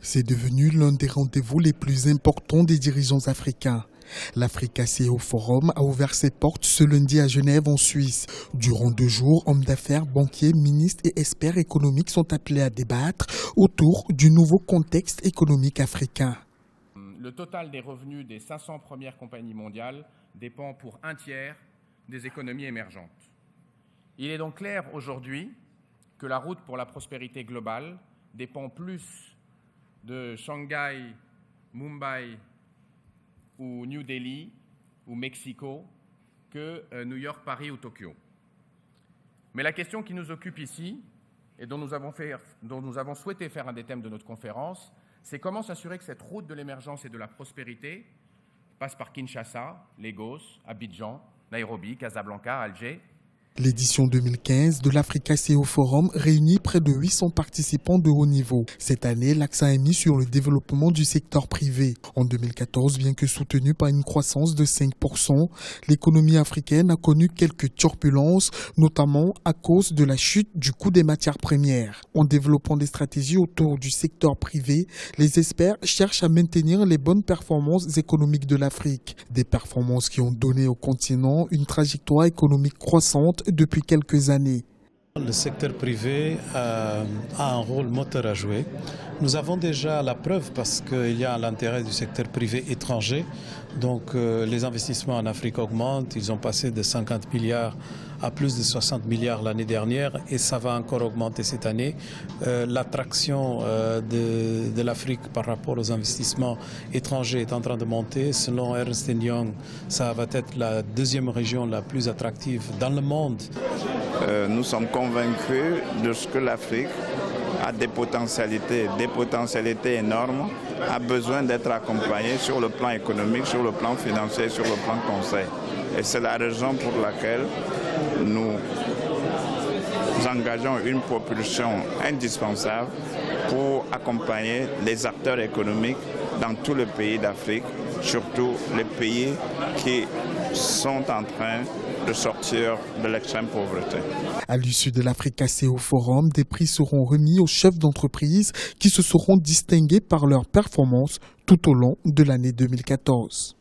C'est devenu l'un des rendez-vous les plus importants des dirigeants africains. L'Africa CEO Forum a ouvert ses portes ce lundi à Genève en Suisse. Durant 2 jours, hommes d'affaires, banquiers, ministres et experts économiques sont appelés à débattre autour du nouveau contexte économique africain. Le total des revenus des 500 premières compagnies mondiales dépend pour 1/3 des économies émergentes. Il est donc clair aujourd'hui que la route pour la prospérité globale dépend plus de Shanghai, Mumbai ou New Delhi ou Mexico que New York, Paris ou Tokyo. Mais la question qui nous occupe ici et dont nous avons souhaité faire un des thèmes de notre conférence, c'est comment s'assurer que cette route de l'émergence et de la prospérité passe par Kinshasa, Lagos, Abidjan, Nairobi, Casablanca, Alger. L'édition 2015 de l'Africa CEO Forum réunit près de 800 participants de haut niveau. Cette année, l'accent est mis sur le développement du secteur privé. En 2014, bien que soutenue par une croissance de 5%, l'économie africaine a connu quelques turbulences, notamment à cause de la chute du coût des matières premières. En développant des stratégies autour du secteur privé, les experts cherchent à maintenir les bonnes performances économiques de l'Afrique. Des performances qui ont donné au continent une trajectoire économique croissante depuis quelques années. Le secteur privé a un rôle moteur à jouer. Nous avons déjà la preuve parce qu'il y a l'intérêt du secteur privé étranger. Donc les investissements en Afrique augmentent. Ils ont passé de 50 milliards à plus de 60 milliards l'année dernière et ça va encore augmenter cette année. L'attraction de l'Afrique par rapport aux investissements étrangers est en train de monter. Selon Ernst & Young, ça va être la 2e région la plus attractive dans le monde. Nous sommes convaincus de ce que l'Afrique a des potentialités énormes, a besoin d'être accompagnée sur le plan économique, sur le plan financier, sur le plan conseil. Et c'est la raison pour laquelle nous engageons une propulsion indispensable pour accompagner les acteurs économiques dans tous les pays d'Afrique, surtout les pays qui sont en train de sortir de l'extrême pauvreté. À l'issue de l'Africa CEO Forum, des prix seront remis aux chefs d'entreprise qui se seront distingués par leur performance tout au long de l'année 2014.